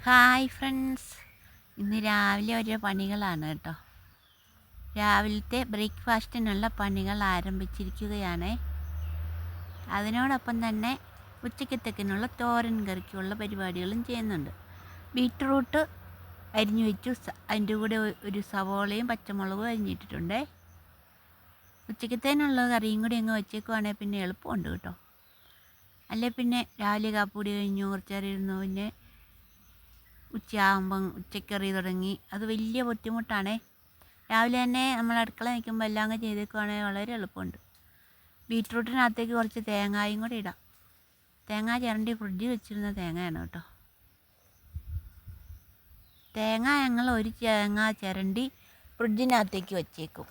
Hi friends, ഇന്ന് രാവിലെ ഓരോ പണികളാണ് കേട്ടോ. രാവിലത്തെ ബ്രേക്ക്ഫാസ്റ്റിനുള്ള പണികൾ ആരംഭിച്ചിരിക്കുകയാണ്. അതിനോടൊപ്പം തന്നെ ഉച്ചക്കത്തേക്കിനുള്ള തോരൻ കറിക്കുള്ള പരിപാടികളും ചെയ്യുന്നുണ്ട്. ബീറ്റ്റൂട്ട് അരിഞ്ഞു വെച്ചു, അതിൻ്റെ കൂടെ ഒരു സവോളയും പച്ചമുളകും അരിഞ്ഞിട്ടിട്ടുണ്ട്. ഉച്ചക്കത്തേനുള്ള കറിയും കൂടി അങ്ങ് വെച്ചേക്കുവാണെങ്കിൽ പിന്നെ എളുപ്പമുണ്ട് കേട്ടോ. അല്ലെ പിന്നെ രാവിലെ കാപ്പൂടി കഴിഞ്ഞു കുറച്ച് നേരം ഇരുന്നു, പിന്നെ ഉച്ചയാകുമ്പം ഉച്ചക്കറി തുടങ്ങി, അത് വലിയ ബുദ്ധിമുട്ടാണേ. രാവിലെ തന്നെ നമ്മൾ അടുക്കള നിൽക്കുമ്പോൾ എല്ലാം അങ്ങ് ചെയ്തേക്കുവാണെങ്കിൽ വളരെ എളുപ്പമുണ്ട്. ബീറ്റ്റൂട്ടിനകത്തേക്ക് കുറച്ച് തേങ്ങയും കൂടി ഇടാം. തേങ്ങ ചിരണ്ടി ഫ്രിഡ്ജിൽ വെച്ചിരുന്ന തേങ്ങയാണ് കേട്ടോ. തേങ്ങ ഞങ്ങൾ ഒരു തേങ്ങ ചിരണ്ടി ഫ്രിഡ്ജിനകത്തേക്ക് വെച്ചേക്കും.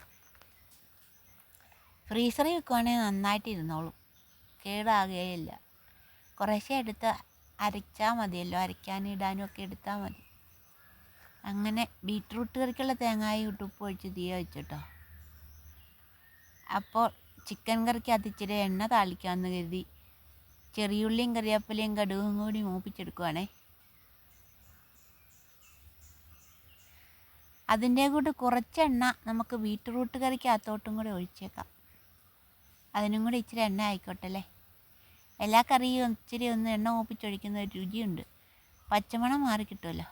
ഫ്രീസറിൽ വെക്കുവാണെങ്കിൽ നന്നായിട്ട് ഇരുന്നോളും, കേടാകുകയില്ല. കുറേശ്ശെ എടുത്ത് അരച്ചാൽ മതിയല്ലോ, അരയ്ക്കാനും ഇടാനും ഒക്കെ എടുത്താൽ മതി. അങ്ങനെ ബീറ്റ്റൂട്ട് കറിക്കുള്ള തേങ്ങായും ഇട്ട് ഉപ്പ് ഒഴിച്ച് തീ വെച്ചിട്ടോ. അപ്പോൾ ചിക്കൻ കറിക്ക് ഇച്ചിരി എണ്ണ താളിക്കാമെന്ന് കരുതി ചെറിയുള്ളിയും കറിവേപ്പിലയും കടുകും കൂടി മൂപ്പിച്ചെടുക്കുവാണേ. അതിൻ്റെ കൂടെ കുറച്ചെണ്ണ നമുക്ക് ബീറ്റ്റൂട്ട് കറിക്കകത്തോട്ടും കൂടെ ഒഴിച്ചേക്കാം. അതിനും കൂടി ഇച്ചിരി എണ്ണ ആയിക്കോട്ടെ അല്ലേ. എല്ലാ കറിയും ഇച്ചിരി ഒന്ന് എണ്ണ മൂപ്പിച്ചൊഴിക്കുന്ന ഒരു രുചിയുണ്ട്. പച്ചമണം മാറി കിട്ടുമല്ലോ,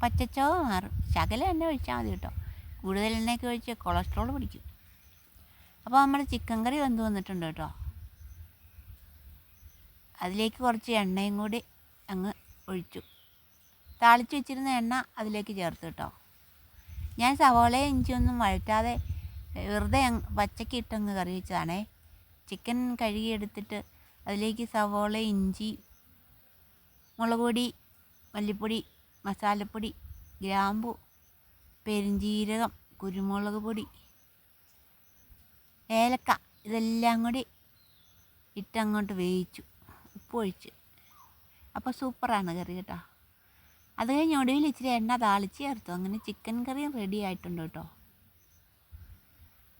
പച്ചച്ചോവ മാറും. ശകലം എണ്ണ ഒഴിച്ചാൽ മതി കേട്ടോ. കൂടുതൽ എണ്ണയൊക്കെ ഒഴിച്ച് കൊളസ്ട്രോൾ പിടിക്കും. അപ്പോൾ നമ്മുടെ ചിക്കൻ കറി വെന്ത് വന്നിട്ടുണ്ട് കേട്ടോ. അതിലേക്ക് കുറച്ച് എണ്ണയും കൂടി അങ്ങ് ഒഴിച്ചു. താളിച്ച് വെച്ചിരുന്ന എണ്ണ അതിലേക്ക് ചേർത്ത് കേട്ടോ. ഞാൻ സവോളയും ഇഞ്ചിയൊന്നും വഴറ്റാതെ വെറുതെ പച്ചക്ക് ഇട്ടങ്ങ് കറി വെച്ചതാണേ. ചിക്കൻ കഴുകിയെടുത്തിട്ട് അതിലേക്ക് സവോള, ഇഞ്ചി, മുളക് പൊടി, മല്ലിപ്പൊടി, മസാലപ്പൊടി, ഗ്രാമ്പു, പെരുംജീരകം, കുരുമുളക് പൊടി, ഏലക്ക ഇതെല്ലാം കൂടി ഇട്ടങ്ങോട്ട് വേവിച്ചു, ഉപ്പ് ഒഴിച്ച്. അപ്പോൾ സൂപ്പറാണ് കറി കേട്ടോ. അത് കഴിഞ്ഞ് ഒടുവിൽ ഇച്ചിരി എണ്ണ താളിച്ച് ചേർത്തു. അങ്ങനെ ചിക്കൻ കറിയും റെഡി ആയിട്ടുണ്ട് കേട്ടോ.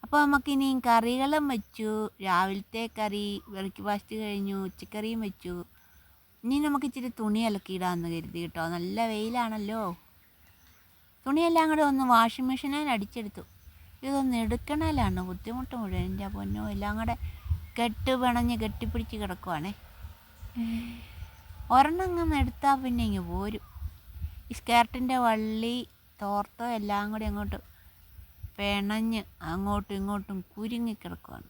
അപ്പോൾ നമുക്കിനി കറികളും വെച്ചു. രാവിലത്തെ കറി ബ്രേക്ക്ഫാസ്റ്റ് കഴിഞ്ഞു, ഉച്ചക്കറിയും വെച്ചു. ഇനി നമുക്ക് ഇച്ചിരി തുണി അലക്കിയിടാമെന്ന് കരുതി കേട്ടോ. നല്ല വെയിലാണല്ലോ. തുണിയെല്ലാം കൂടെ ഒന്ന് വാഷിംഗ് മെഷീനിൽ അടിച്ചെടുത്തു. ഇതൊന്ന് എടുക്കണേലാണ് ബുദ്ധിമുട്ട് മുഴുവൻ. എൻ്റെ പൊന്നോ, എല്ലാം കൂടെ പിണഞ്ഞ് കെട്ടിപ്പിടിച്ച് കിടക്കുവാണേ. ഒരെണ്ണം എടുത്താൽ പിന്നെ ഇങ്ങ് പോരും. ഈ സ്കേർട്ടിൻ്റെ വള്ളി തോർത്തോ എല്ലാം കൂടി അങ്ങോട്ട് പിണഞ്ഞ് അങ്ങോട്ടും ഇങ്ങോട്ടും കുരുങ്ങി കിടക്കുവാണ്.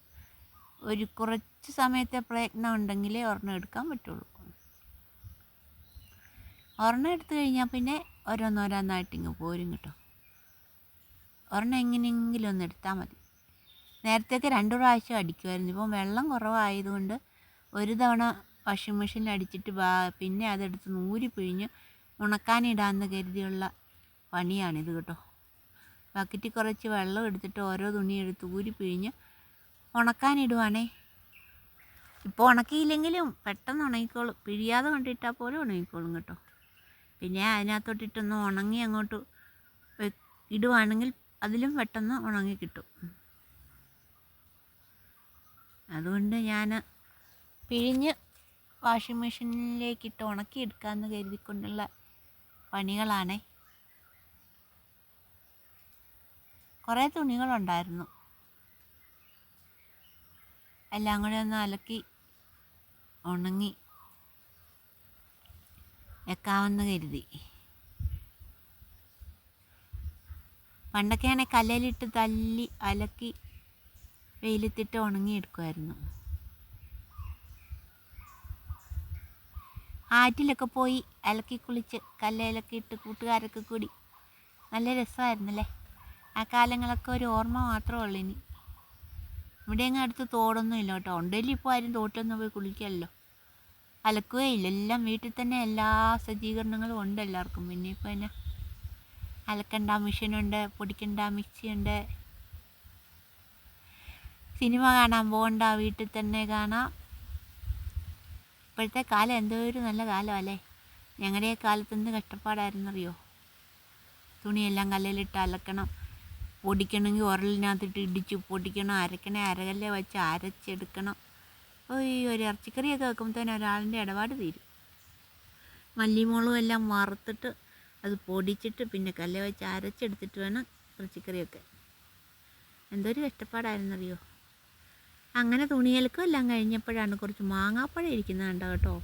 ഒരു കുറച്ച് സമയത്തെ പ്രയത്നം ഉണ്ടെങ്കിലേ ഒരെണ്ണം എടുക്കാൻ പറ്റുള്ളൂ. ഒരെണ്ണം എടുത്തു കഴിഞ്ഞാൽ പിന്നെ ഓരോന്നോരോന്നായിട്ട് ഇങ്ങ് പോരും കേട്ടോ. ഒരെണ്ണം എങ്ങനെയെങ്കിലും ഒന്ന് എടുത്താൽ മതി. നേരത്തേക്ക് 2 പ്രാവശ്യം അടിക്കുമായിരുന്നു. ഇപ്പം വെള്ളം കുറവായതുകൊണ്ട് ഒരു തവണ വാഷിംഗ് മെഷീനിൽ അടിച്ചിട്ട് പിന്നെ അതെടുത്ത് നൂരി പിഴിഞ്ഞ് ഉണക്കാനിടാമെന്ന് കരുതിയുള്ള പണിയാണിത് കേട്ടോ. ബക്കറ്റിൽ കുറച്ച് വെള്ളം എടുത്തിട്ട് ഓരോ തുണി എടുത്ത് ഊരി പിഴിഞ്ഞ് ഉണക്കാനിടുവാണേ. ഇപ്പോൾ ഉണക്കിയില്ലെങ്കിലും പെട്ടെന്ന് ഉണങ്ങിക്കോളും. പിഴിയാതെ കൊണ്ടിട്ടാൽ പോലും ഉണങ്ങിക്കോളും കേട്ടോ. പിന്നെ അതിനകത്തോട്ടിട്ടൊന്ന് ഉണങ്ങി അങ്ങോട്ട് ഇടുവാണെങ്കിൽ അതിലും പെട്ടെന്ന് ഉണങ്ങി കിട്ടും. അതുകൊണ്ട് ഞാൻ പിഴിഞ്ഞ് വാഷിംഗ് മെഷീനിലേക്കിട്ട് ഉണക്കിയെടുക്കാമെന്ന് കരുതിക്കൊണ്ടുള്ള പണികളാണേ. കുറേ തുണികളുണ്ടായിരുന്നു, എല്ലാം കൂടെ ഒന്ന് അലക്കി ഉണങ്ങി വെക്കാമെന്ന് കരുതി. പണ്ടൊക്കെയാണെങ്കിൽ കല്ലിലിട്ട് തല്ലി അലക്കി വെയിലത്തിട്ട് ഉണങ്ങിയെടുക്കുമായിരുന്നു. ആറ്റിലൊക്കെ പോയി അലക്കി കുളിച്ച് കല്ലിലൊക്കെ ഇട്ട് കൂട്ടുകാരൊക്കെ കൂടി നല്ല രസമായിരുന്നല്ലേ. ആ കാലങ്ങളൊക്കെ ഒരു ഓർമ്മ മാത്രമേ ഉള്ളൂ. ഇനി ഇവിടെയെങ്ങും അടുത്ത് തോടൊന്നും ഇല്ല കേട്ടോ. ഉണ്ടെങ്കിൽ ഇപ്പോൾ ആരും തോട്ടിലൊന്നും പോയി കുളിക്കാമല്ലോ, അലക്കുകയില്ല. എല്ലാം വീട്ടിൽ തന്നെ എല്ലാ സജ്ജീകരണങ്ങളും ഉണ്ട് എല്ലാവർക്കും. പിന്നെ ഇപ്പോൾ തന്നെ അലക്കണ്ട മെഷീനുണ്ട്, പൊടിക്കണ്ട മിക്സിയുണ്ട്, സിനിമ കാണാൻ പോകണ്ട, വീട്ടിൽ തന്നെ കാണാം. ഇപ്പോഴത്തെ കാലം എന്തോ ഒരു നല്ല കാലമല്ലേ. ഞങ്ങളുടെ കാലത്ത് എന്ത് കഷ്ടപ്പാടായിരുന്നറിയോ. തുണിയെല്ലാം കല്ലിലിട്ട് അലക്കണം, പൊടിക്കണമെങ്കിൽ ഉരലിനകത്തിട്ട് ഇടിച്ച് പൊടിക്കണം, അരക്കല്ലെ വെച്ച് അരച്ചെടുക്കണം. ഒരു ഇറച്ചിക്കറിയൊക്കെ വെക്കുമ്പോഴത്തേനും ഒരാളിൻ്റെ ഇടപാട് തീരും. മല്ലിമുളകും എല്ലാം വറുത്തിട്ട് അത് പൊടിച്ചിട്ട് പിന്നെ കല്ല് വെച്ച് അരച്ചെടുത്തിട്ട് വേണം ഇറച്ചിക്കറിയൊക്കെ. എന്തൊരു കഷ്ടപ്പാടായിരുന്നറിയോ. അങ്ങനെ തുണിയലക്കും എല്ലാം കഴിഞ്ഞപ്പോഴാണ് കുറച്ച് മാങ്ങാപ്പഴം ഇരിക്കുന്നത് കണ്ടോ കേട്ടോ.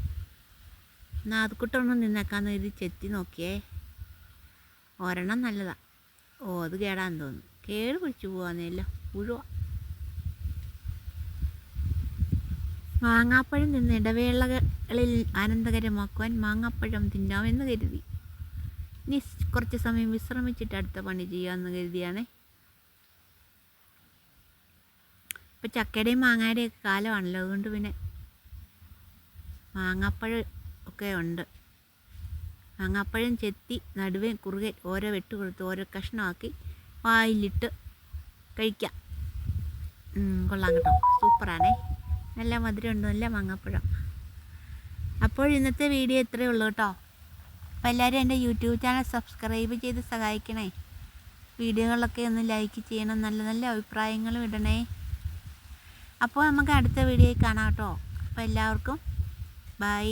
എന്നാൽ അതുകൂട്ടൊന്നും നിന്നേക്കാന്ന് ഇത് ചെത്തി നോക്കിയേ. ഒരെണ്ണം നല്ലതാ. അത് കേടാന്ന് തോന്നുന്നു. കേട് പിടിച്ചു പോവാന്നല്ലോ, പുഴുവ. മാങ്ങാപ്പഴം നിന്ന് ഇടവേളകളിൽ ആനന്ദകരമാക്കുവാൻ മാങ്ങാപ്പഴം തിന്നാമെന്ന് കരുതി. ഇനി കുറച്ച് സമയം വിശ്രമിച്ചിട്ട് അടുത്ത പണി ചെയ്യാമെന്ന് കരുതിയാണേ. ഇപ്പം ചക്കയുടെയും മാങ്ങയുടെയും ഒക്കെ കാലമാണല്ലോ, അതുകൊണ്ട് പിന്നെ മാങ്ങാപ്പഴം ഒക്കെ ഉണ്ട്. മാങ്ങാപ്പഴം ചെത്തി നടുവേ കുറുകെ ഓരോ വെട്ട് കൊടുത്ത് ഓരോ കഷ്ണമാക്കി വായിലിട്ട് കഴിക്കാം. കൊള്ളാം കേട്ടോ, സൂപ്പറാണേ. നല്ല മധുരമുണ്ട്, നല്ല മാങ്ങാപ്പഴം. അപ്പോൾ ഇന്നത്തെ വീഡിയോ ഇത്രയേ ഉള്ളൂ കേട്ടോ. അപ്പോൾ എല്ലാവരും എൻ്റെ യൂട്യൂബ് ചാനൽ സബ്സ്ക്രൈബ് ചെയ്ത് സഹായിക്കണേ. വീഡിയോകളൊക്കെ ഒന്ന് ലൈക്ക് ചെയ്യണം, നല്ല നല്ല അഭിപ്രായങ്ങളും ഇടണേ. അപ്പോൾ നമുക്ക് അടുത്ത വീഡിയോയിൽ കാണാം കേട്ടോ. അപ്പോൾ എല്ലാവർക്കും ബൈ.